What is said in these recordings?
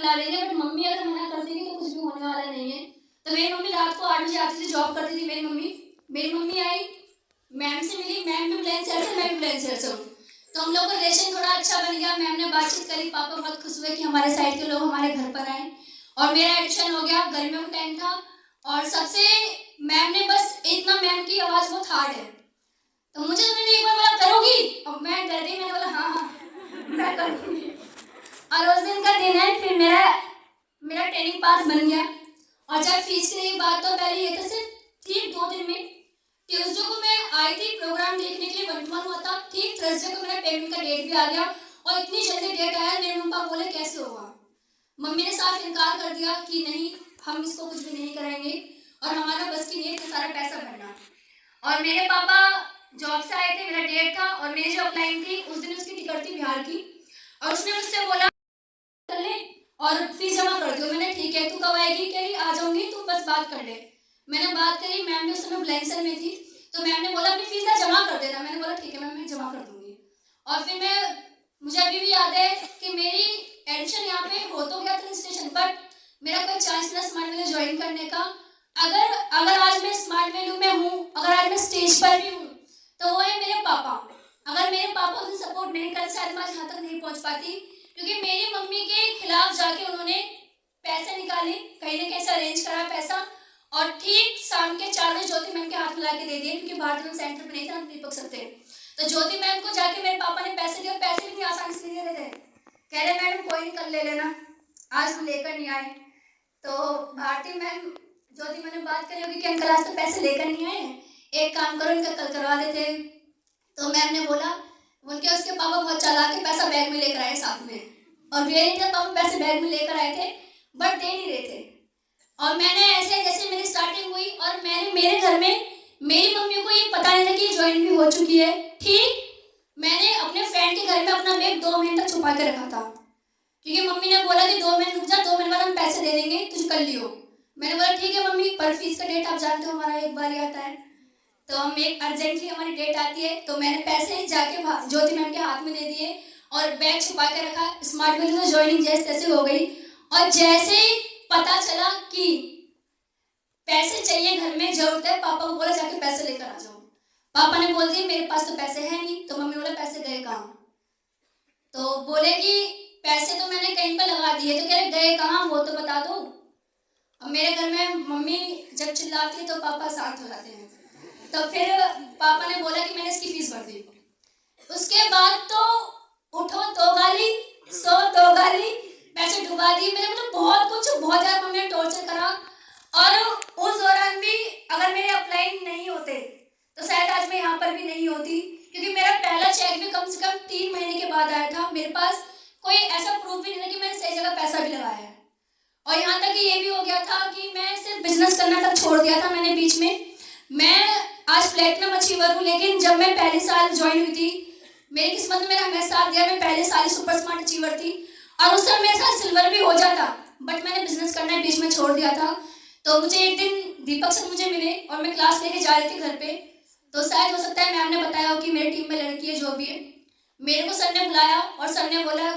बुला लेंगे, but mummy अगर मना कर देगी तो कुछ भी होने वाला नहीं है। तो मेरी मम्मी रात को 8 बजे आती थी, जॉब करती थी मेरी मम्मी आई, मैम से मिली, मैम भी बुलंदशहर से, मैं भी बुलंदशहर से हूँ, तो हम लोग का रिलेशन थोड़ा अच्छा बन गया। मैम ने बातचीत करी, पापा बहुत खुश हुए कि हमारे साइड के लोग हमारे घर पर आए, और मेरा एडमिशन हो गया। गर्मियों का टाइम था, और सबसे मैम ने बस इतना, मैम की आवाज़ बहुत हार्ड है, तो मुझे उन्होंने एक बार बोला करोगी, और मैं डर गई, मैंने बोला हाँ मैं करूँगी। और उस दिन का दिन है, फिर मेरा ट्रेनिंग पास बन गया। और जब फीस की बात, तो पहले ये तो सिर्फ ठीक 2 दिन में, ट्यूसडे को मैं आई थी प्रोग्राम देखने के लिए, 1-to-1 हुआ था, ठीक थर्सडे को मेरा पेमेंट का डेट भी आ गया, और इतनी जल्दी डेट आया, मेरे मम्मी पापा बोले कैसे होगा। मम्मी ने साफ इनकार कर दिया कि नहीं, हम इसको कुछ भी नहीं कराएंगे, और हमारा बस की नहीं है सारा पैसा भरना। और मेरे पापा जॉब से आए थे, मेरा डेट था, और मेरी जो अपलाइन थी उस दिन उसकी टिकट थी बिहार की, और उसने मुझसे बोला कर ले और फीस जमा कर दो। मैंने ठीक है, तू कब आएगी, कह रही आ जाऊंगी, तू बस बात कर ले। मैंने बात करी, मैम भी उस समय बुलंदशहर में थी, तो मैम ने बोला अपनी फीस जमा कर देना। मैंने बोला ठीक है मैम, मैं जमा कर दूंगी। और फिर मुझे अभी भी याद है कि मेरी एडमिशन यहाँ पे हो तो गया था स्टेशन पर, मेरा कोई चांस था स्मार्ट वैल्यू ज्वाइन करने का। अगर आज मैं स्मार्ट वैल्यू में हूँ, अगर आज मैं स्टेज पर भी हूँ, तो वो है मेरे पापा। अगर मेरे पापा उसे सपोर्ट नहीं करते, शायद मैं यहाँ तक नहीं पहुँच पाती, क्योंकि मेरी मम्मी के खिलाफ जाके उन्होंने पैसे निकाले, कहीं ना कहीं से अरेंज करा पैसा, और ठीक शाम के 4 बजे ज्योति मैम के हाथ में ला के दे दिए, क्योंकि भारतीय सेंटर पर नहीं था, हम दीपक सर थे। तो ज्योति मैम को जाके मेरे पापा ने पैसे दिए, और पैसे भी इतनी आसानी से नहीं दे रहे थे, कह रहे मैडम कोई नहीं, कल ले लेना, आज हम लेकर नहीं आए। तो भारती मैम ज्योति मैंने बात करी होगी कि अंकल आज तो पैसे लेकर नहीं आए, एक काम करो इनका कल करवा देते। तो मैम ने बोला, उनके उसके पापा बहुत चालाक के पैसा बैग में लेकर आए साथ में, और रियली पापा पैसे बैग में लेकर आए थे, बट दे नहीं रहे थे। और मैंने ऐसे जैसे मेरी स्टार्टिंग हुई, और मैंने मेरे घर में मेरी मम्मी को ये पता नहीं था कि ज्वाइन भी हो चुकी है। ठीक मैंने अपने फ्रेंड के घर में अपना बैग 2 महीने तक छुपा के रखा था, क्योंकि मम्मी ने बोला कि 2 महीने रुक जा, 2 महीने बाद हम पैसे दे देंगे, तुझ कर लियो। मैंने बोला ठीक है मम्मी, पर फीस का डेट आप जानते हो हमारा एक बार ही आता है, तो हम एक अर्जेंटली हमारी डेट आती है, तो मैंने पैसे जाके ज्योति मैम के हाथ में दे दिए, और बैग छुपा के रखा। स्मार्ट वैल्यू में ज्वाइनिंग जैसे तैसे हो गई, और जैसे पता चला कि पैसे चाहिए, घर में जरूरत है, पापा को बोला जाके पैसे लेकर आ जाओ। पापा ने बोल दिया मेरे पास तो पैसे है नहीं, तो मम्मी बोला पैसे गए कहाँ, तो बोले कि पैसे तो मैंने कहीं पर लगा दिए, तो कह रहे गए कहाँ वो तो बता दो। अब मेरे घर में मम्मी जब चिल्लाती है तो पापा शांत हो जाते हैं, तो फिर पापा ने बोला कि मैंने इसकी फीस भर दी। उसके बाद तो उठो तो गाली, सो तो गाली, पैसे डुबा दिए मैंने, मतलब बहुत कुछ, बहुत ज़्यादा मम्मी ने टॉर्चर करा। और उस दौरान भी अगर मेरे अप्लाई नहीं होते तो शायद आज मैं यहाँ पर भी नहीं होती, क्योंकि मेरा पहला चेक भी कम से कम 3 महीने के बाद आया था। मेरे पास कोई ऐसा प्रूफ भी नहीं था कि मैंने सही जगह पैसा भी लगाया है। और यहाँ तक कि ये भी हो गया था कि मैं सिर्फ बिजनेस करना तक छोड़ दिया था मैंने बीच में। मैं आज प्लेटिनम अचीवर हूँ, लेकिन जब मैं पहले साल ज्वाइन हुई थी, मेरी किस्मत ने मेरा हमेशा साथ दिया, मैं पहले साल ही सुपर स्मार्ट अचीवर थी, और उस समय मेरे साथ सिल्वर भी हो जाता, बट मैंने बिजनेस करना बीच में छोड़ दिया था। तो मुझे एक दिन दीपक सर मुझे मिले, और मैं क्लास लेके जा रही थी घर पे, तो शायद हो सकता है मैम ने बताया हो कि मेरी टीम में लड़की है जो भी है। मेरे को सर ने बुलाया, और सर ने बोला,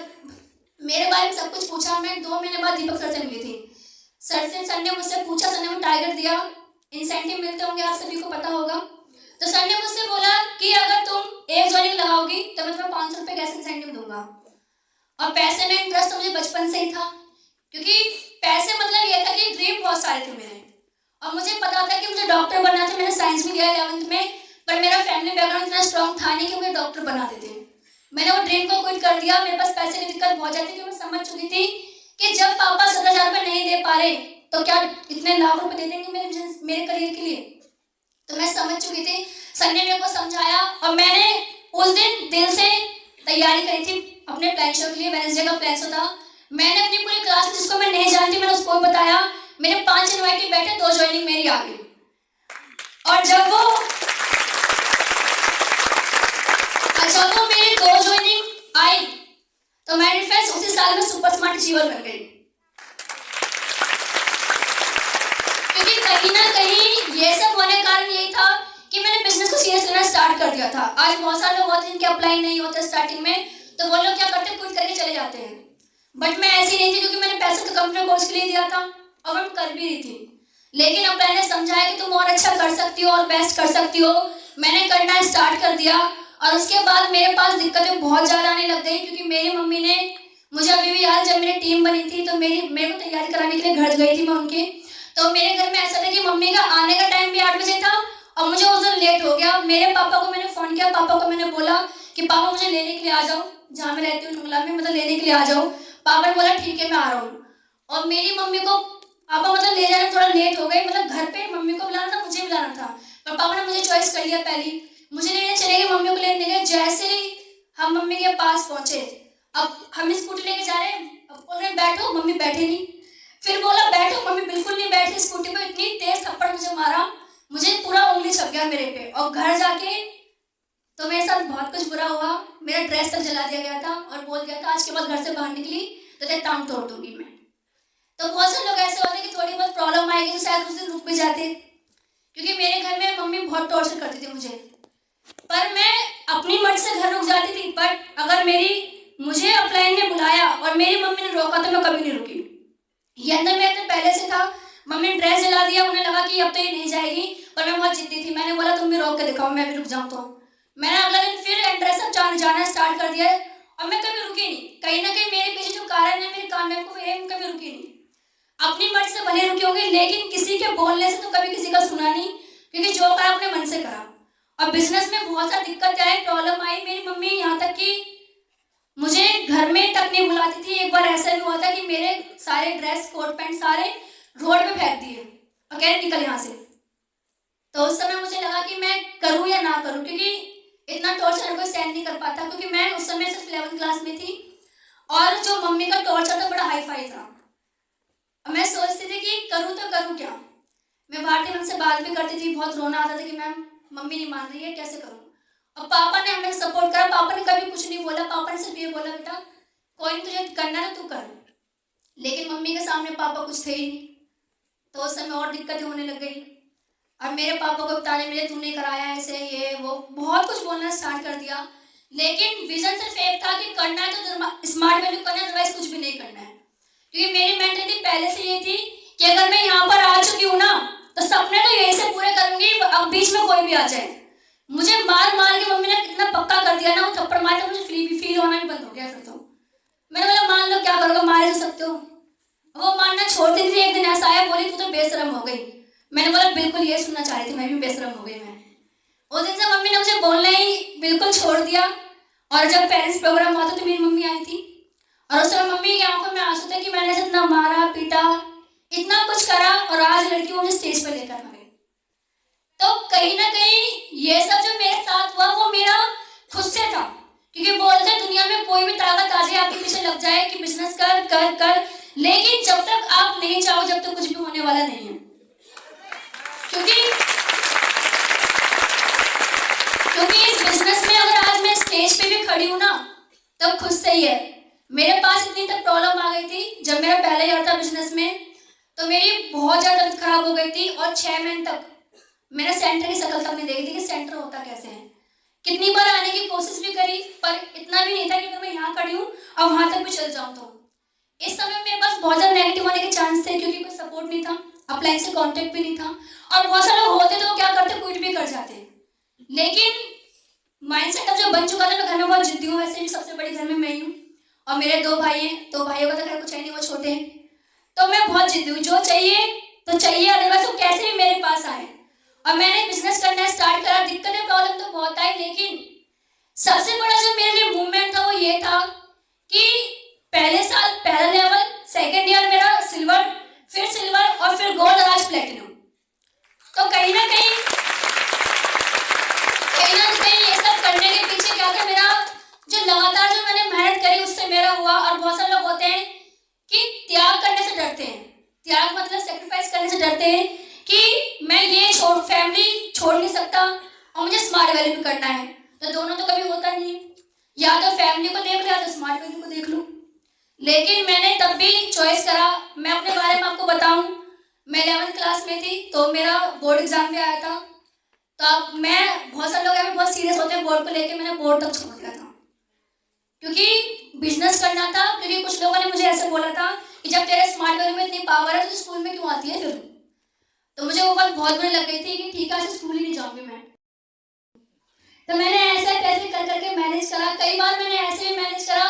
मेरे बारे में सब कुछ पूछा। मैं 2 महीने बाद दीपक सर से मिली थी। सर ने मुझसे पूछा, सर ने मुझे टाइगर दिया, इंसेंटिव मिलते होंगे आप सभी को पता होगा। तो सर ने मुझसे बोला कि अगर तुम एक ज्वाइनिंग लगाओगी तो मैं तुम्हें 500 रुपये कैसे इंसेंटिव दूंगा। और पैसे में इंटरेस्ट तो मुझे बचपन से ही था, क्योंकि पैसे मतलब ये था कि ड्रीम बहुत सारे थे मेरे, और मुझे पता था कि मुझे डॉक्टर बनना था। मैंने साइंस भी लिया 11th में, पर मेरा फैमिली बैकग्राउंड इतना स्ट्रॉन्ग था नहीं कि मुझे डॉक्टर बना देते। मैंने वो ड्रीम को क्विट कर दिया। मेरे पास पैसे की दिक्कत बहुत जाती थी, मैं समझ चुकी थी कि जब पापा 70,000 रुपये नहीं दे पा रहे तो क्या इतने लाख रुपए दे देंगे मेरे करियर के लिए। तो मैं समझ चुकी थी। सर ने मेरे को समझाया, और मैंने उस दिन दिल से तैयारी करी थी अपने प्लान शो के लिए। वेडनेसडे का प्लान शो था। मैंने अपनी पूरी क्लास जिसको मैं नहीं जानती मैंने उसको बताया। मेरे 5 इनवाइटेड बैठे, 2 ज्वाइनिंग मेरी आ गई। और जब वो मेरी 2 ज्वाइनिंग आई तो मेरी फ्रेंड्स उसी साल में सुपर स्मार्ट अचीवर बन गई। क्योंकि कहीं ना कहीं ये सब होने का कारण यही था कि मैंने बिजनेस को सीरियस लेना स्टार्ट कर दिया था। आज बहुत सारे लोग होते हैं जिनके अप्लाई नहीं होते स्टार्टिंग में, तो वो लोग क्या करते हैं, क्विट करके चले जाते हैं। बट मैं ऐसी नहीं थी, क्योंकि मैंने पैसा तो कंप्यूटर कोर्स के लिए दिया था और मैं कर भी रही थी। लेकिन अब मैंने समझाया कि तुम और अच्छा कर सकती हो और बेस्ट कर सकती हो। मैंने करना स्टार्ट कर दिया और उसके बाद मेरे पास दिक्कतें बहुत ज़्यादा आने लग गई, क्योंकि मेरी मम्मी ने, मुझे अभी भी याद, जब मेरी टीम बनी थी तो मेरे को तैयारी कराने के लिए घर गई थी मैं उनके। तो मेरे घर में ऐसा था कि मम्मी का आने का टाइम भी 8 बजे था और मुझे उस दिन लेट हो गया। मेरे पापा को मैंने फ़ोन किया, पापा को मैंने बोला कि पापा मुझे लेने के लिए आ जाओ, जहाँ मैं रहती हूँ टुंगला में, मतलब लेने के लिए आ जाओ। पापा ने बोला ठीक है मैं आ रहा हूँ। और मेरी मम्मी को पापा मतलब ले जाने थोड़ा लेट हो गए, मतलब घर पे मम्मी को बुलाना था, मुझे बुलाना था, पर पापा ने मुझे चॉइस कर लिया पहले, मुझे लेने चले गए, मम्मी को लेने गए। जैसे ही हम मम्मी के पास पहुंचे, अब हम स्कूटी लेके जा रहे हैं, अब बोल रहे बैठो, मम्मी बैठे नहीं। फिर बोला बैठो, मम्मी बिल्कुल नहीं बैठी। स्कूटी पे इतनी तेज थप्पड़ मुझे मारा, मुझे पूरा उंगली छप गया मेरे पे। और घर जाके तो मेरे साथ बहुत कुछ बुरा हुआ, मेरा ड्रेस तक जला दिया गया था और बोल दिया था आज के बाद घर से बाहर निकली तो तेरे टांग तोड़ दूंगी मैं। तो बहुत से लोग ऐसे होते हैं कि थोड़ी बहुत प्रॉब्लम आएगी तो शायद उस दिन रुक भी जाते, क्योंकि मेरे घर में मम्मी बहुत टॉर्चर करती थी मुझे। पर मैं अपनी मर्जी से घर रुक जाती थी, बट अगर मुझे अपलाइन ने बुलाया और मेरी मम्मी ने रोका तो मैं कभी नहीं रुकी। ये अंदर में अंदर पहले से था। मम्मी ने ड्रेस जला दिया, उन्हें लगा कि अब तो ये नहीं जाएगी, पर मैं बहुत जिद्दी थी। मैंने बोला तुम भी रोक के दिखाओ, मैं भी रुक जाऊँ। तो मैंने अगला दिन फिर ड्रेस अप जाना स्टार्ट कर दिया और मैं कभी रुकी नहीं। कहीं ना कहीं मेरे पीछे जो कारण है मेरी कामयाबी को, मैं कभी रुकी नहीं। अपनी मर्जी से भले रुकी होगी, लेकिन किसी के बोलने से तो कभी किसी का सुना नहीं, क्योंकि जो करा अपने मन से करा। और बिजनेस में बहुत सारी दिक्कत आई, प्रॉब्लम आई। मेरी मम्मी यहाँ तक कि मुझे घर में तक नहीं बुलाती थी। एक बार ऐसा भी हुआ था कि मेरे सारे ड्रेस कोट पैंट सारे रोड पे फेंक दिए और कह रहे निकल यहाँ से। तो उस समय मुझे लगा कि मैं करूँ या ना करूँ, क्योंकि इतना टॉर्चर कोई सहन नहीं कर पाता, क्योंकि मैं उस समय सिर्फ 11th क्लास में थी और जो मम्मी का टॉर्चर था बड़ा हाई फाई था। मैं सोचती थी कि करूँ तो करूँ क्या। मैं भारतीय मन से बात भी करती थी, बहुत रोना आता था कि मैम मम्मी नहीं मान रही है, कैसे करूँ। और पापा ने हमें सपोर्ट करा, पापा ने कभी कुछ नहीं बोला। पापा ने सिर्फ ये बोला बेटा कोई नहीं, तुझे करना है तो तू कर। लेकिन मम्मी के सामने पापा कुछ थे ही नहीं, तो उस समय और दिक्कतें होने लग गई। और मेरे पापा को बताने मिले तूने कराया ऐसे ये वो, बहुत कुछ बोलना स्टार्ट कर दिया। लेकिन विजन सिर्फ एक था कि करना है तो स्मार्ट वैल्यू करना है, अदरवाइज कुछ भी नहीं करना है। क्योंकि मेरी मेंटालिटी पहले से ये थी कि अगर मैं यहाँ पर आ चुकी हूँ ना तो सपने तो यहीं से पूरे करूंगी, अब बीच में कोई भी आ जाए। मुझे मार मार के मम्मी ने इतना पक्का कर दिया ना, वो थप्पड़ मार के मुझे फील होना भी बंद हो गया फिर तो। मैंने बोला मान लो क्या करोगे, मार ही तो सकते हो। वो मारना छोड़ती थी। एक दिन ऐसा आया, बोली तू तो बेशरम हो गई। मैंने बोला बिल्कुल ये सुनना चाह रही थी, मैं भी बेशरम हो गई। मैं उस दिन से मम्मी ने मुझे बोलना ही बिल्कुल छोड़ दिया। और जब पेरेंट्स प्रोग्राम हुआ था तो मेरी मम्मी आई थी और उस समय मम्मी की आंखों में आंसू थे कि मैंने इतना मारा पीटा, इतना कुछ करा और आज लड़की मुझे स्टेज पर लेकर आ गई। तो कहीं ना कहीं ये सब जो मेरे साथ हुआ वो मेरा खुद से था, क्योंकि बोलते दुनिया में कोई भी ताकत आ जाए आपके पीछे लग जाए कि बिजनेस कर कर कर, लेकिन जब तक आप नहीं चाहो जब तक कुछ भी होने वाला नहीं है। क्योंकि इस बिजनेस में अगर आज मैं स्टेज पे भी खड़ी हूँ ना तब खुद से ही है। मेरे पास इतनी तक प्रॉब्लम आ गई थी जब मेरा पहला ईयर था बिजनेस में, तो मेरी बहुत ज़्यादा तबीयत खराब हो गई थी और 6 महीने तक मैंने सेंटर की शक्ल तक नहीं देखी थी कि सेंटर होता कैसे है। कितनी बार आने की कोशिश भी करी, पर इतना भी नहीं था कि अगर मैं यहाँ खड़ी हूँ और वहाँ तक भी चल जाऊँ। तो इस समय मेरे पास बहुत ज़्यादा नेगेटिव होने के चांस थे, क्योंकि कोई सपोर्ट नहीं था, अपलाइन से कॉन्टेक्ट भी नहीं था और बहुत सारे लोग होते तो वो क्या करते क्विट भी कर जाते। लेकिन माइंडसेट अब जो बन चुका था, मैं घर में बहुत जिद्दी हूँ, वैसे भी सबसे बड़ी घर में मैं ही हूँ और मेरे 2 भाई हैं। 2 भाइयों का तो खैर कुछ है नहीं, वो छोटे हैं। तो मैं बहुत जिद्दी हूँ, जो चाहिए तो चाहिए, अदरवाइज वो कैसे भी मेरे पास आए। और मैंने बिजनेस करना स्टार्ट करा। दिक्कतें प्रॉब्लम तो बहुत आई, लेकिन सबसे बड़ा जो मेरे लिए मूवमेंट था वो ये था कि पहले साल पहला लेवल, सेकेंड ईयर मेरा सिल्वर, फिर सिल्वर और फिर गोल्ड और आज प्लेटिनम। तो कहीं ना कहीं ये सब करने के पीछे क्या था, मेरा जो लगातार जो मैंने मेहनत करी उससे मेरा हुआ। और बहुत सारे लोग होते हैं कि त्याग करने से डरते हैं, त्याग मतलब सेक्रीफाइस करने से डरते हैं कि मैं ये फैमिली छोड़ नहीं सकता और मुझे स्मार्ट वैल्यू भी करना है। तो दोनों तो कभी होता नहीं है, या तो फैमिली को देख लो या तो स्मार्ट वैल्यू को देख लो। लेकिन मैंने तब भी चॉइस करा। मैं अपने बारे में आपको बताऊं, मैं 11th क्लास में थी तो मेरा बोर्ड एग्जाम भी आया था। तो अब मैं, बहुत सारे लोग बहुत सीरियस होते हैं बोर्ड को लेके, मैंने बोर्ड तक छोड़ दिया था, क्योंकि बिजनेस करना था, क्योंकि कुछ लोगों ने मुझे ऐसे बोला था कि जब तेरे स्मार्ट वर्क में इतनी पावर है तो स्कूल में क्यों आती है फिर। तो मुझे वो बात बहुत बुरी लग गई थी कि ठीक है, आज स्कूल ही नहीं जाऊंगी मैं। तो मैंने ऐसे कैसे कर करके मैनेज करा। कई बार मैंने ऐसे भी मैनेज करा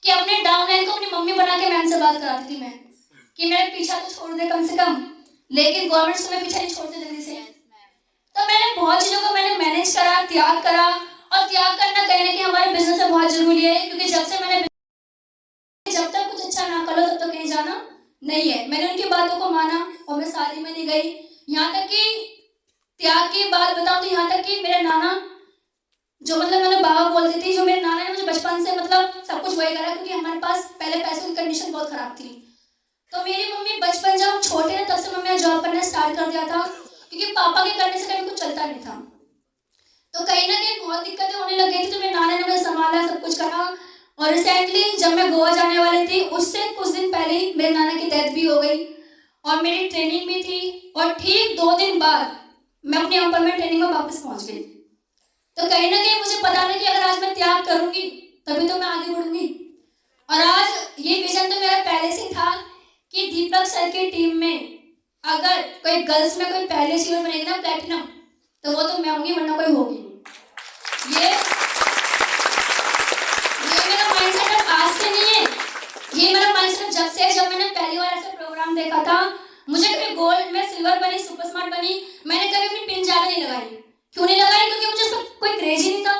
कि अपने डाउनलाइन को अपनी मम्मी बना के मैम से बात कराती थी मैं, कि मेरा पीछा तो छोड़ दे कम से कम, लेकिन गवर्नमेंट स्कूल में पीछा नहीं छोड़ते जल्दी से। तो मैंने बहुत चीज़ों को मैंने मैनेज करा, त्याग करा। और त्याग करना कहीं ना कहीं हमारे बिजनेस में बहुत जरूरी है, क्योंकि जब तक कुछ अच्छा ना करो तब तक कहीं जाना नहीं है। मैंने उनकी बातों को माना और मैं शादी में नहीं गई। यहाँ तक कि त्याग की बात बताऊं तो यहाँ तक कि मेरे नाना, जो मतलब मैंने बाबा बोलती थी, जो मेरे नाना ने मुझे बचपन से मतलब सब कुछ वही करा, क्योंकि हमारे पास पहले पैसों की कंडीशन बहुत खराब थी। तो मेरी मम्मी बचपन जब हम छोटे थे तब से मम्मी ने जॉब करना स्टार्ट कर दिया था, क्योंकि पापा के करने से कभी कुछ चलता नहीं था। तो कहीं ना कहीं बहुत दिक्कतें होने लग गई थी। तो मेरे नाना ने मुझे संभाला, सब कुछ करा। और रिसेंटली जब मैं गोवा जाने वाली थी उससे कुछ दिन पहले ही मेरे नाना की डेथ भी हो गई और मेरी ट्रेनिंग भी थी। और ठीक 2 दिन बाद मैं अपनी अपॉइंटमेंट ट्रेनिंग में वापस पहुंच गई। तो कहीं ना कहीं मुझे पता नहीं कि अगर आज मैं त्याग करूंगी तभी तो मैं आगे बढ़ूंगी। और आज ये विजन तो मेरा पहले से था कि दीपक सर की टीम में अगर कोई गर्ल्स में कोई पहले सिंगर बनेगी ना प्लेटिनम, तो वो तो मैं होंगी, वरना कोई होगी नहीं। ये मेरा माइंडसेट आज से नहीं है, ये मेरा माइंडसेट जब से है, जब मैंने पहली बार ऐसा प्रोग्राम देखा था। मुझे कभी गोल्ड में सिल्वर बनी, सुपर स्मार्ट बनी, मैंने कभी अपनी पिन ज्यादा नहीं लगाई। क्यों नहीं लगाई? क्योंकि मुझे उसका कोई क्रेज ही नहीं था।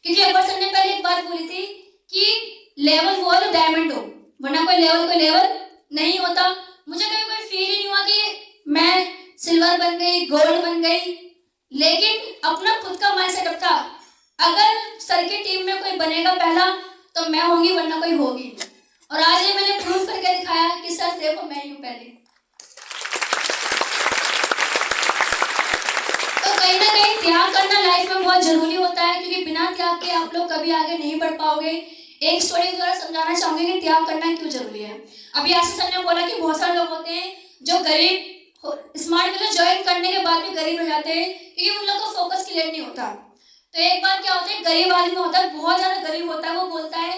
क्योंकि अकबर सर ने पहले एक बात बोली थी कि लेवल वो है तो डायमंड हो, वरना कोई लेवल नहीं होता। मुझे कभी कोई फील ही नहीं हुआ कि मैं सिल्वर बन गई, गोल्ड बन गई। लेकिन अपना खुद का माइंडसेट था, अगर सर की टीम में कोई बनेगा पहला तो मैं होंगी, वरना कोई होगी नहीं। और आज ये मैंने प्रूव करके दिखाया कि सर देखो मैं ही हूँ पहले। तो कहीं ना कहीं त्याग करना लाइफ में बहुत जरूरी होता है, क्योंकि बिना त्याग के आप लोग कभी आगे नहीं बढ़ पाओगे। एक स्टोरी के द्वारा समझाना चाहूंगी कि त्याग करना क्यों जरूरी है। अभी आशीष सर ने बोला कि बहुत सारे लोग होते हैं जो गरीब स्मार्ट क्लास ज्वाइन करने के बाद भी गरीब हो जाते हैं, क्योंकि उन लोग को फोकस क्लियर नहीं होता। तो एक बार क्या होता है, गरीब आदमी होता है, बहुत ज्यादा गरीब होता है, वो बोलता है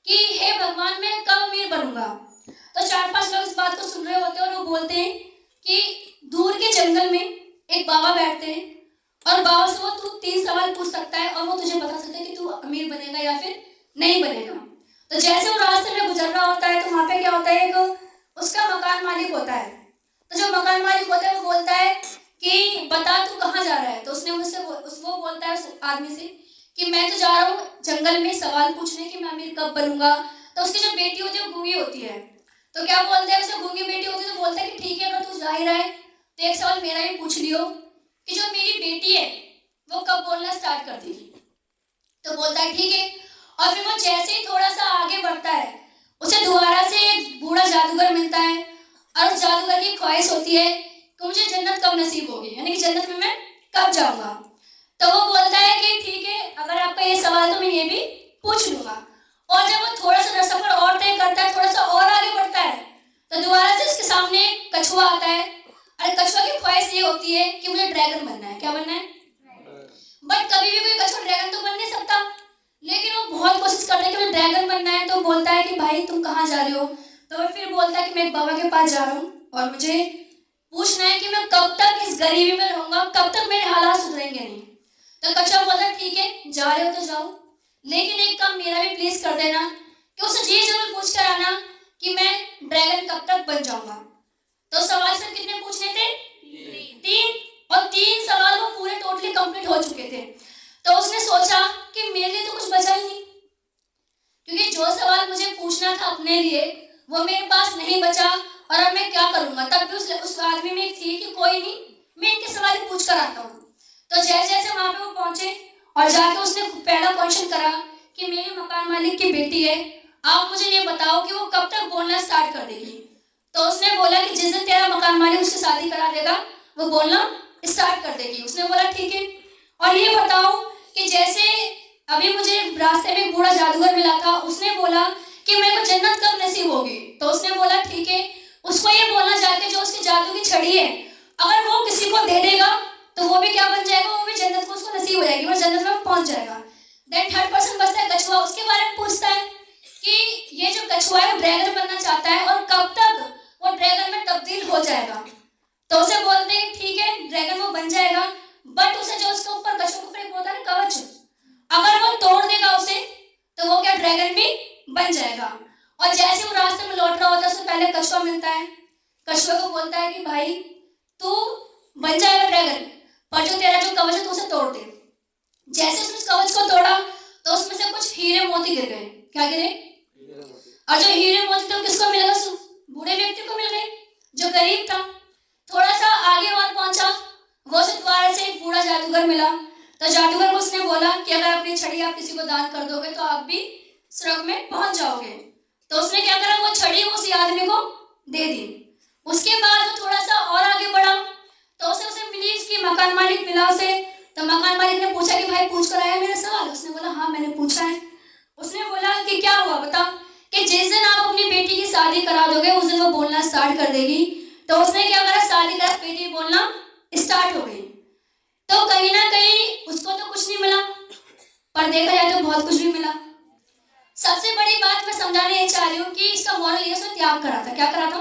कि हे भगवान मैं कब अमीर बनूंगा। तो 4-5 लोग इस बात को सुन रहे होते हैं और वो बोलते हैं कि दूर के जंगल में एक बाबा बैठते हैं और बाबा से वो तू 3 सवाल पूछ सकता है और वो तुझे बता सकता है कि तू अमीर बनेगा या फिर नहीं बनेगा। तो जैसे वो रास्ते में गुजर रहा होता है तो वहां पे क्या होता है, एक उसका मकान मालिक होता है। तो जो मकान मालिक होता है वो बोलता है कि बता तू कहाँ जा रहा है। तो उसने मुझसे वो बोलता है उस आदमी से कि मैं तो जा रहा हूँ जंगल में सवाल पूछने कि मैं अमीर कब बनूंगा। तो उसकी जो बेटी होती है वो गूंगी होती है। तो क्या बोलते हैं, उसे गूंगी बेटी होती है तो बोलता है कि ठीक है अगर तू जा ही रहा है तो एक सवाल मेरा भी पूछ लियो कि जो मेरी बेटी है वो कब बोलना स्टार्ट कर देगी। तो बोलता है ठीक है। और फिर वो जैसे ही थोड़ा सा आगे बढ़ता है उसे दोबारा से एक बूढ़ा जादूगर मिलता है और उस जादूगर की ख्वाहिश होती है कि मुझे जन्नत कब नसीब होगी, यानी कि जन्नत में मैं कब जाऊंगा। तो वो बोलता है कि ठीक है अगर आपका ये सवाल तो मैं ये भी पूछ लूंगा। और जब वो थोड़ा सा सफर और तय करता है, थोड़ा सा और आगे बढ़ता है, तो दोबारा से उसके सामने एक कछुआ आता है। अरे कछुआ की ख्वाहिश ये होती है कि मुझे ड्रैगन बनना है। क्या बनना है? बट कभी भी कोई कछुआ ड्रैगन तो बन नहीं सकता, लेकिन वो बहुत कोशिश करता है कि मुझे ड्रैगन बनना है। तो बोलता है कि भाई तुम कहाँ जा रहे हो? तो वो फिर बोलता है कि मैं एक बाबा के पास जा रहा हूँ और मुझे पूछना है कि मैं कब तक इस गरीबी में रहूंगा, कब तक मेरे हालात सुधरेंगे नहीं। तो कछुआ बोलता है ठीक है जा रहे हो तो जाओ, लेकिन एक काम मेरा भी प्लीज कर देना कि उससे ये जरूर पूछ कर आना कि मैं ड्रैगन कब तक बन जाऊंगा। तो सवाल सर कितने पूछने थे? 3। और 3 सवाल वो पूरे टोटली कंप्लीट हो चुके थे। तो उसने सोचा कि मेरे लिए तो कुछ बचा ही नहीं, क्योंकि जो सवाल मुझे पूछना था अपने लिए वो मेरे पास नहीं बचा और अब मैं क्या करूंगा। तब भी उस आदमी में थी कि कोई नहीं मैं इनके सवाल पूछ कर आता हूँ। तो जैसे जैसे वहां पे वो पहुंचे और जाके उसने पहला क्वेश्चन करा कि मेरे मकान मालिक की बेटी है, आप मुझे ये बताओ कि वो कब तक बोलना स्टार्ट कर देगी। तो उसने बोला कि जिस दिन तेरा मकान मालिक उससे शादी करा देगा वो बोलना स्टार्ट कर देगी। उसने बोला ठीक है। और ये बताओ कि जैसे अभी मुझे रास्ते में एक बूढ़ा जादूगर मिला था, उसने बोला कि मेरे को जन्नत कब नसीब होगी। तो उसने बोला ठीक है, उसको ये बोलना जाके जो उसकी जादू की छड़ी है अगर वो किसी को दे देगा तो वो भी क्या बन जाएगा, वो भी जन्नत को उसको नसीब हो जाएगी, वो जन्नत में पहुंच जाएगा। देन 3rd पर्सन बचता है कछुआ, उसके बारे में पूछता है कि कछुआ मिलता है, कछुआ को बोलता है कि भाई तू बन जाएगा ड्रैगन, पर जो तेरा जो कवच है तू उसे तोड़ दे। जैसे उसने उस कवच को तोड़ा तो उसमें से कुछ हीरे मोती गिर गए। क्या गिरे? और जो हीरे मोती थे किसको मिल गए? बूढ़े व्यक्ति को मिल गए जो गरीब था। थोड़ा सा आगे और पहुंचा, वो उसे दोबारा से एक बूढ़ा जादूगर मिला। तो जादूगर को उसने बोला कि अगर अपनी छड़ी आप किसी को दान कर दोगे तो आप भी स्वर्ग में पहुंच जाओगे। तो उसने क्या करा, वो छड़ी उसी आदमी को दे दी। उसके बाद वो थोड़ा सा और आगे बढ़ा तो उसे मिली, उसकी मकान मालिक मिला उसे। तो मकान मालिक ने पूछा कि भाई पूछ कर आया मेरा सवाल? उसने बोला हाँ मैंने पूछा है। उसने बोला कि क्या हुआ बता, कि जिस दिन आप अपनी बेटी की शादी करा दोगे उस दिन वो बोलना स्टार्ट कर देगी। तो उसने क्या करा, शादी करा, बेटी बोलना स्टार्ट हो गई। तो कहीं ना कहीं उसको तो कुछ नहीं मिला, पर देखा जाए तो बहुत कुछ भी मिला। सबसे बड़ी बात मैं समझाने ये चाह रही हूँ कि इसका मॉरल ये उसने त्याग करा था। क्या करा था?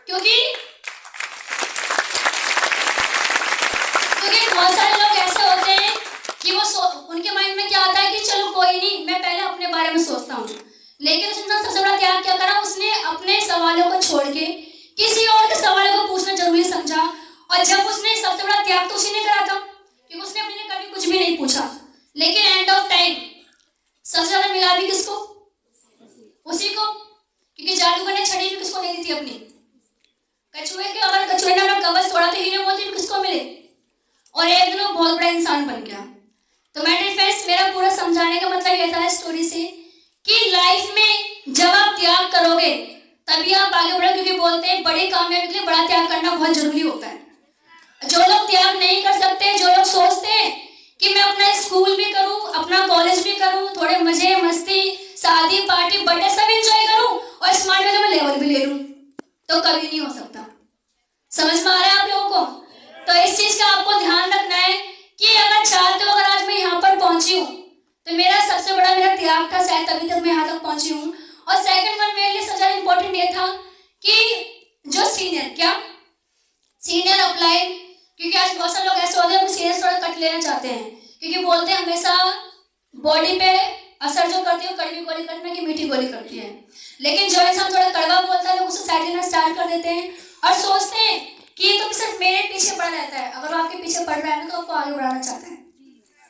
क्योंकि बहुत सारे लोग ऐसे होते हैं कि वो उनके माइंड में क्या आता है कि चलो कोई नहीं, मैं पहले अपने बारे में सोचता हूँ। लेकिन उसने सबसे बड़ा त्याग क्या करा, उसने अपने सवालों को छोड़ के किसी और के सवालों को पूछना जरूरी समझा। और जब उसने सबसे बड़ा त्याग तो उसी ने करा था, क्योंकि उसने अपने लिए कभी कुछ भी नहीं पूछा। लेकिन एंड ऑफ टाइम सबसे ज्यादा मिला भी किसको? उसी को, क्योंकि जादूगर ने छड़ी भी किसको दे दी थी? अपनी कछुए के। अगर कछुए ने अपना कवच तोड़ा तो हीरे मोती भी किसको मिले? और एक दिन वो बहुत बड़ा इंसान बन गया। तो मेरे फ्रेंड्स, मेरा पूरा समझाने का मतलब ये था स्टोरी से कि लाइफ में जब आप त्याग करोगे तभी आप आगे बढ़ो, क्योंकि बोलते हैं बड़ी कामयाबी के लिए बड़ा त्याग करना बहुत जरूरी होता है। जो लोग त्याग नहीं कर सकते, जो लोग सोचते हैं कि मैं अपना स्कूल भी करूं, अपना कॉलेज भी करूं, थोड़े मजे मस्ती शादी पार्टी बर्थडे सब एंजॉय करूं और स्मार्ट में मैं लेवल भी ले लूं, तो कभी नहीं हो सकता। समझ में आ रहा है आप लोगों को? तो इस चीज का आपको ध्यान रखना है कि अगर चाहते हो, अगर आज मैं यहाँ पर पहुंची हूँ तो मेरा सबसे बड़ा मेरा त्याग था, शायद तभी तक मैं यहाँ तक पहुंची हूँ। और सेकंड वन मेरे लिए सबसे ज्यादा इंपॉर्टेंट ये था कि जो सीनियर अप्लाई, क्योंकि आज बहुत सारे लोग ऐसे होते हैं अपने सीनियर थोड़ा कट लेना चाहते हैं, क्योंकि बोलते हैं हमेशा बॉडी पे असर जो करती है वो कड़वी गोली करती है कि मीठी गोली करती है। लेकिन जो इंसान थोड़ा कड़वा बोलता है लोग उसे साइड लेना स्टार्ट कर देते हैं और सोचते हैं कि ये तो सिर्फ मेरे पीछे पड़ा रहता है। अगर वो आपके पीछे पड़ रहा है ना तो आपको आगे बढ़ाना चाहता है,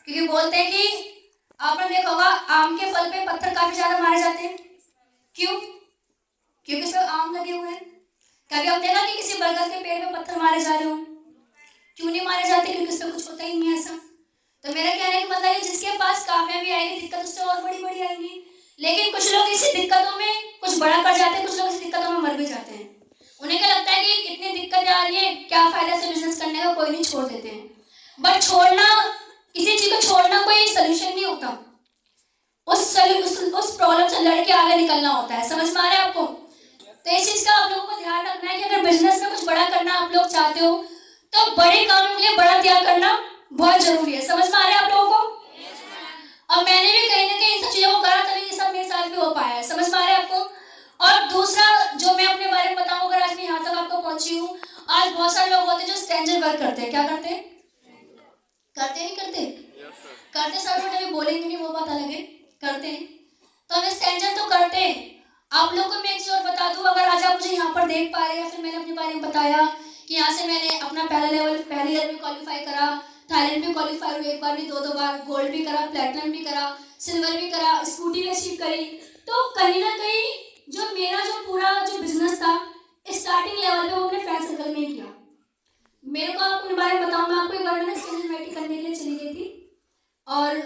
क्योंकि बोलते हैं कि आपने देखा होगा आम के फल पे पत्थर काफी ज्यादा मारे जाते हैं। क्यों? क्योंकि इसमें आम लगे हुए हैं। कभी आप देखा कि किसी बरगद के पेड़ पे पत्थर मारे जा रहे हो? क्यों नहीं मारे जाते? क्योंकि उसमें कुछ होता ही नहीं है ऐसा। तो मेरा कहने का मतलब है जिसके पास कामयाबी आएगी दिक्कत उससे और बड़ी बड़ी आएंगी। लेकिन कुछ लोग इसी दिक्कतों में कुछ बड़ा कर जाते हैं, कुछ लोग इसी दिक्कतों में मर भी जाते हैं। उन्हें क्या लगता है कि इतनी दिक्कतें आ रही है, क्या फायदा से बिजनेस करने का, कोई नहीं, छोड़ देते हैं। बट छोड़ना, किसी चीज को छोड़ना कोई सोल्यूशन नहीं होता, उस प्रॉब्लम से लड़ के आगे निकलना होता है। समझ में आ रहा है आपको? तो इस चीज का आप लोगों को ध्यान रखना है कि अगर बिजनेस में कुछ बड़ा करना आप लोग चाहते हो तो बड़े कामों के लिए बड़ा त्याग करना बहुत जरूरी है। समझ में आ रहा है आप लोगों को? और मैंने भी कहीं ना कहीं इन सब चीजों को करा तभी ये सब मेरे साथ भी हो पाया है। समझ में आ रहा है आपको? और दूसरा जो मैं अपने बारे में बताऊं, अगर आज मैं यहाँ तक आपको पहुंची हूँ, आज बहुत सारे लोग होते हैं जो स्ट्रेंजर वर्क करते हैं। क्या करते हैं? करते नहीं करते? करते सारे लोग अभी बोलेंगे नहीं, वो बात अलग है, करते हैं। तो हम स्ट्रेंजर तो करते हैं। आप लोगों को मैं एक चीज और बता दूं, अगर आज आप मुझे यहाँ पर देख पा रहे हैं या फिर मैंने अपने बारे में बताया कि यहाँ से मैंने अपना पहले ईयर में क्वालिफाई करा, थाईलैंड में क्वालिफाई हुई, एक बार नहीं दो बार, गोल्ड भी करा, प्लेटिनम भी करा, सिल्वर भी करा, स्कूटी भी अचीव करी। तो कहीं ना कहीं जो मेरा जो पूरा जो बिजनेस था स्टार्टिंग लेवल पे वो अपने फ्रेंड सर्कल में ही किया। मेरे को अपने बारे में बताऊँ, मैं आपको एक बार मैंने स्टेज करने के लिए चली गई थी और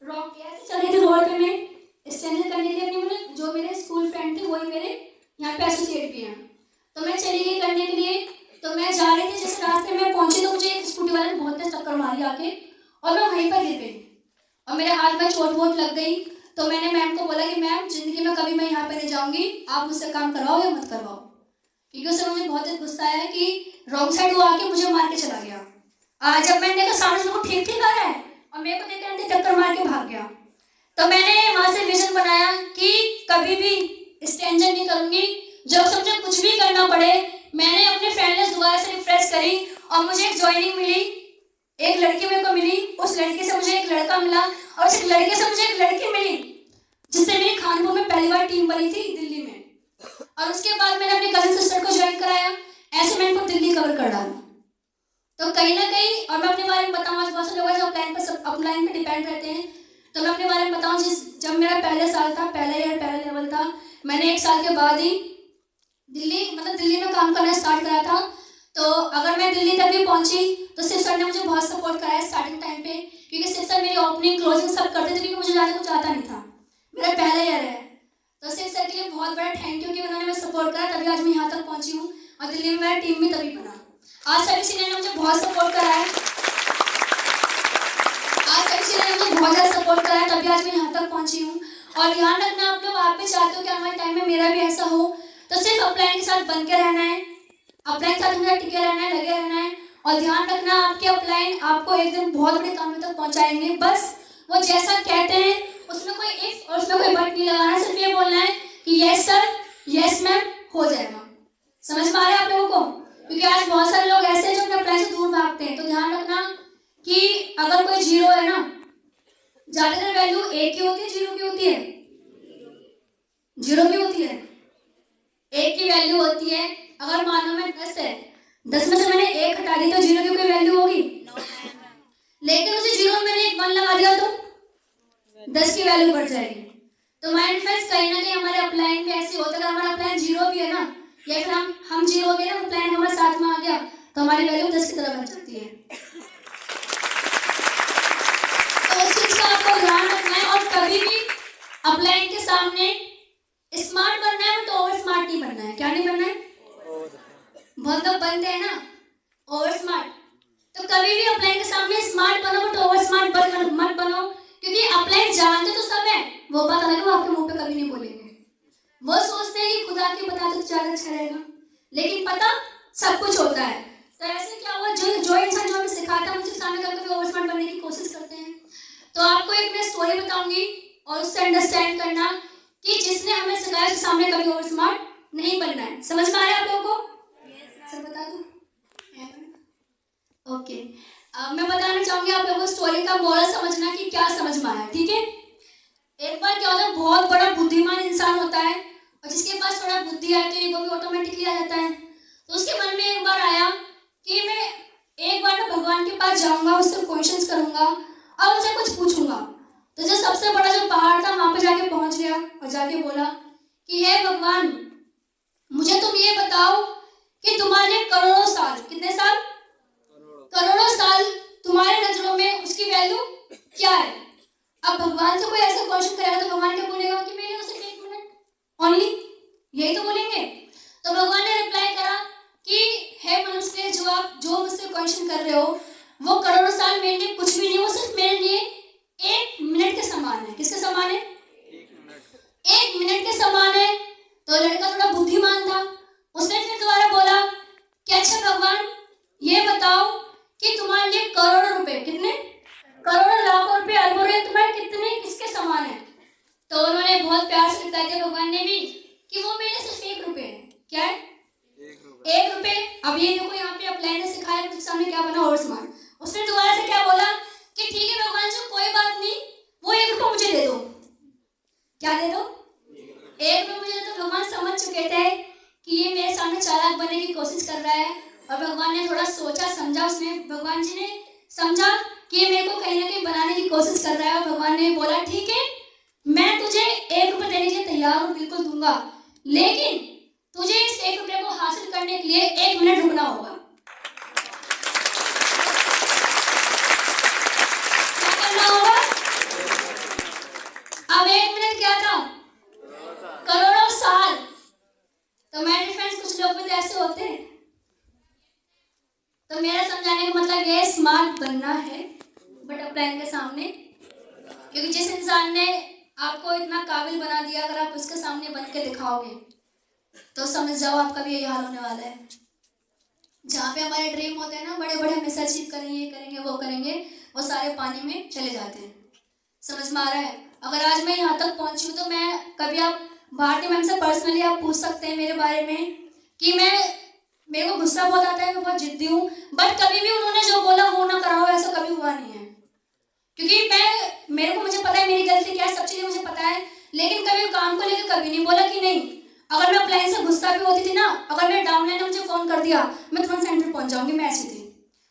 रॉक ऐसे चल रही थी रोड पे, मैं स्टैंड करने के लिए अपनी, मैंने जो मेरे स्कूल फ्रेंड थे वही मेरे यहाँ पे एसोसिएट भी हैं, तो मैं चली गई करने के लिए। तो मैं जा रही थी, जिस रास्ते में पहुंची तो मुझे एक स्कूटी वाले ने बहुत तेज टक्कर मारी आके और मैं वहीं पर गिर गई और मेरे हाथ में चोट वोट लग गई। तो मैंने मैम को बोला कि मैम जिंदगी में कभी मैं यहाँ पे नहीं जाऊँगी, आप मुझसे काम करवाओ या मत करवाओ, क्योंकि उससे मुझे बहुत तेज गुस्सा आया कि रॉन्ग साइड वो आके मुझे मार के चला गया। आज जब मैंने देखा सामने से वो ठीक आ रहा है और मेरे को देख टक्कर मार के भाग गया, तो मैंने वहां से विजन बनाया कि कभी भी स्ट्रेंजर नहीं करूंगी। जब से मुझे कुछ भी करना पड़े, मैंने अपने फ्रेंड लिस्ट दोबारा से रिफ्रेश करी और मुझे एक ज्वाइनिंग मिली, एक लड़की मेरे को मिली, उस लड़की से मुझे एक लड़का मिला और उस लड़के से मुझे एक लड़की मिली जिससे मेरी खानपुर में पहली बार टीम बनी थी दिल्ली में। और उसके बाद मैंने अपनी कजिन सिस्टर को ज्वाइन कराया। ऐसे मैंने इनको दिल्ली कवर कर डाला। तो कहीं ना कहीं, और मैं अपने बारे में बताऊँ, आज बहुत से लोग जो अपलाइन पे डिपेंड रहते हैं, तो मैं अपने बारे में बताऊँ, जब मेरा पहले साल था, पहला ईयर, पहला लेवल था, मैंने 1 साल के बाद ही दिल्ली में काम करना स्टार्ट करा था। तो अगर मैं दिल्ली तक भी पहुंची तो शिव सर ने मुझे बहुत सपोर्ट कराया स्टार्टिंग टाइम पे, क्योंकि शिव सर मेरी ओपनिंग क्लोजिंग सब करते थे, क्योंकि मुझे ज़्यादा कुछ आता नहीं था, मेरा पहला ईयर है। तो शिव सर के लिए बहुत बड़ा थैंक यू कि उन्होंने मुझे सपोर्ट करा, तभी आज मैं यहाँ तक पहुँची हूँ, और दिल्ली में मेरा टीम भी तभी बना। आज सभी सीनियर ने मुझे बहुत सपोर्ट करा है, बहुत ज़्यादा सपोर्ट करा है, तभी आज मैं यहाँ तक पहुँची हूँ। और ध्यान रखना आप लोग, आप भी चाहते हो कि आने वाले टाइम में मेरा भी ऐसा हो, तो सिर्फ अपलाइन के साथ बन के रहना है, अपलाइन के साथ हमेशा टिके रहना है, लगे रहना है। और ध्यान रखना, आपके अपलाइन आपको एक दिन बहुत बड़े कामों तक पहुँचाएंगे। बस वो जैसा कहते हैं उसमें कोई इफ और उसमें कोई बट नहीं लगाना, सिर्फ ये बोलना है कि यस सर, यस मैम, हो जाएगा। समझ में आ रहा है आप लोगों को? क्योंकि आज बहुत सारे लोग ऐसे हैं जो अपने अपलाइन से दूर भागते हैं। तो ध्यान रखना कि अगर कोई जीरो है ना, ज्यादातर वैल्यू एक की होती है, जीरो की होती है, जीरो की होती है, एक की वैल्यू होती है। अगर मानो मैं 10 है, 10 में से मैंने 1 हटा दी तो जीरो की कोई वैल्यू होगी? लेकिन उसी जीरो में मैंने एक 1 लगा दिया तो 10 की वैल्यू बढ़ जाएगी। तो माइंड फ्रेंड्स, कहीं ना कहीं हमारे अपलाइन में ऐसे होता है, अगर हमारा अपलाइन जीरो भी है ना, या फिर हम जीरो हो गए ना, अपलाइन हमारे साथ में आ गया, तो हमारी वैल्यू 10 की तरह बन जाती है। तो उस चीज का आपको ध्यान रखना है। और कभी भी अपलाइन के सामने स्मार्ट बनना है, बट ओवर स्मार्ट नहीं बनना है। क्या नहीं बनना है? बहुत लोग बनते हैं ना ओवर स्मार्ट, तो कभी भी अपलाइन के सामने स्मार्ट बनो, बट ओवर स्मार्ट मत बनो, क्योंकि अपलाइन जानते तो सब है, वो बात अलग है, वो आपके मुंह पे कभी नहीं बोलेंगे। वो सोचते हैं कि खुदा के बताते तो ज्यादा अच्छा रहेगा, लेकिन पता सब कुछ होता है। तो ऐसे क्या हुआ, जो इंसान जो हमें सिखाता है, मुझे सामने कभी ओवर स्मार्ट बनने की कोशिश करते हैं। तो आपको एक मैं स्टोरी बताऊंगी और उससे अंडरस्टैंड करना कि जिसने हमें सिखाया उसके सामने कभी ओवर स्मार्ट नहीं बनना है। समझ में आ रहा है आप लोगों को? सर बता दूं? ओके, मैं बताना चाहूंगी आप लोगों को स्टोरी का मोरल समझना कि क्या समझ में आया, ठीक है? एक बार क्या होता है, बहुत बड़ा बुद्धिमान इंसान होता है, और जिसके पास थोड़ा बुद्धि आती है वो भी ऑटोमेटिकली आ जाता है। तो उसके मन में एक बार आया कि मैं एक बार ना भगवान के पास जाऊंगा, उससे क्वेश्चंस करूंगा और उनसे कुछ पूछूंगा। तो जो सबसे बड़ा जो पहाड़ था वहां पे जाके पहुंच गया और जाके बोला कि हे भगवान, मुझे तुम ये बताओ कि तुम्हारे करोड़ों साल, कितने साल? करोड़ों साल तुम्हारे नजरों में उसकी वैल्यू क्या है? अब भगवान से कोई ऐसा क्वेश्चन करेगा तो भगवान क्या बोलेगा कि मेरे उसे 1 मिनट ओनली, यही तो बोलेंगे। तो भगवान ने रिप्लाई करा कि हे मनुष्य, जो मुझसे क्वेश्चन कर रहे हो वो करोड़ों साल मेरे लिए कुछ भी नहीं, वो सिर्फ मेरे लिए 1 मिनट के समान है। किसके समान है? 1 मिनट के समान है। तो लड़का थोड़ा बुद्धिमान था, उसने फिर दोबारा बोला कि अच्छा भगवान, ये बताओ कि तुम्हारे लिए करोड़ों रुपए, कितने? करोड़ों, लाखों रुपए, अरबों रुपए तुम्हारे कितने, किसके समान है? तो उन्होंने बहुत प्यार से बता दिया भगवान ने भी कि वो मेरे सिर्फ 1 रुपए है। क्या है? 1 रुपए। अब ये देखो यहाँ पे अपलाइन ने सिखाया, कुछ सामने क्या बना, और स्मार्ट। उसने दोबारा से क्या बोला कि ठीक है भगवान जी, कोई बात नहीं, वो 1 रुपए मुझे दे दो। क्या दे दो? 1 रुपए मुझे दे दो। भगवान समझ चुके थे कि ये मेरे सामने चालाक बनने की कोशिश कर रहा है, और भगवान ने थोड़ा सोचा समझा, उसने, भगवान जी ने समझा कि ये मेरे को कहीं ना कहीं बनाने की कोशिश कर रहा है, और भगवान ने बोला ठीक है, मैं तुझे 1 रुपए देने के लिए तैयार हूँ, बिल्कुल दूंगा, लेकिन तुझे इस 1 रुपए को हासिल करने के लिए 1 मिनट रुकना होगा। क्या करना होगा? अब 1 मिनट क्या था? करोड़ों साल। तो मेरे फ्रेंड्स, कुछ लोग भी ऐसे होते हैं। तो मेरा समझाने का मतलब ये स्मार्ट बनना है, बट अपलाइन के सामने, क्योंकि जिस इंसान ने आपको इतना काबिल बना दिया, अगर आप उसके सामने बन के दिखाओगे तो समझ जाओ आपका भी यही हाल होने वाला है। जहाँ पे हमारे ड्रीम होते हैं ना, बड़े बड़े हमेशा अचीव करेंगे, ये करेंगे, वो करेंगे, वो सारे पानी में चले जाते हैं। समझ में आ रहा है? अगर आज मैं यहाँ तक पहुँची हूँ तो मैं, कभी आप भारती मैम से पर्सनली आप पूछ सकते हैं मेरे बारे में कि मेरे को गुस्सा बहुत आता है, मैं बहुत जिद्दी हूँ, बट कभी भी उन्होंने जो बोला वो ना कराओ, ऐसा कभी हुआ नहीं है। क्योंकि मेरे को, मुझे पता है मेरी गलती क्या है, सब चीज़ें मुझे पता है, लेकिन कभी काम को लेकर कभी नहीं बोला कि नहीं अगर मैं अपलाइन से गुस्सा भी होती थी ना, अगर मेरे डाउनलाइन ने मुझे फोन कर दिया, मैं तुरंत सेंटर पहुंच जाऊंगी, मैं ऐसी थी।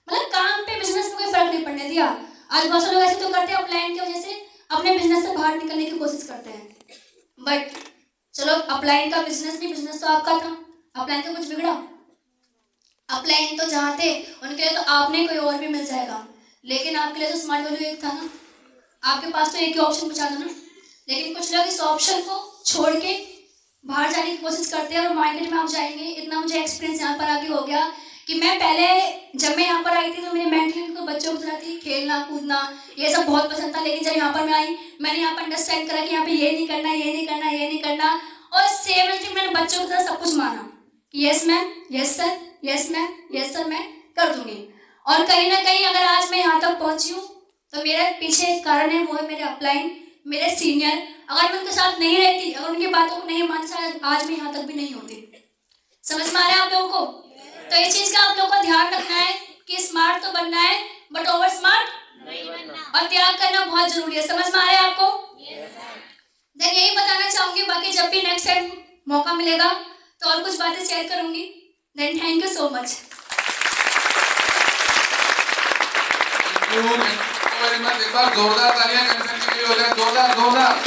मतलब काम पे बिजनेस में कोई फर्क नहीं पड़ने दिया। आज बहुत सारे लोग ऐसे तो करते हैं, अपलाइन की वजह से अपने बिजनेस से बाहर निकलने की कोशिश करते हैं। बट चलो, अपलाइन का बिजनेस नहीं, बिजनेस तो आपका था, अपलाइन का कुछ बिगड़ा? अपलाइन तो जहाँ थे उनके लिए तो आपने कोई और भी मिल जाएगा, लेकिन आपके लिए तो स्मार्ट वैल्यू एक था ना, आपके पास तो एक ही ऑप्शन बचा था ना। लेकिन कुछ लोग इस ऑप्शन को छोड़ के बाहर जाने की कोशिश करते हैं और मार्केट में आप जाएंगे। इतना मुझे एक्सपीरियंस यहाँ पर आगे हो गया कि मैं पहले जब मैं यहाँ पर आई थी तो मेरे मेंटली तो बच्चों की तरह थी, खेलना कूदना ये सब बहुत पसंद था। लेकिन जब यहाँ पर मैं आई, मैंने यहाँ पर अंडरस्टैंड करा कि यहाँ पे ये नहीं करना, ये नहीं करना, ये नहीं करना, और सेम मैंने बच्चों की तरह सब कुछ माना कि yes ma'am, yes sir, yes ma'am, yes sir, मैं कर दूंगी। और कहीं ना कहीं अगर आज मैं यहाँ तक पहुंची हूँ तो मेरे पीछे एक कारण है, वो है मेरे अपलाइन, मेरे सीनियर। अगर मैं उनके साथ नहीं रहती, अगर उनकी बातों को नहीं मानती, शायद आज मैं यहाँ तक भी नहीं होती। समझ में आ रहा है आप लोगों को? तो इस चीज का आप लोगों को ध्यान रखना है कि स्मार्ट तो बनना है, बट ओवर स्मार्ट नहीं बनना, और त्याग करना बहुत जरूरी है। समझ में आ रहा है आपको? देन यही बताना चाहूंगी, बाकी जब भी नेक्स्ट टाइम मौका मिलेगा तो और कुछ बातें शेयर करूंगी। Then thank you so much. एक बार जोरदार तालियां कंसर्न के लिए हो जाए, जोरदार।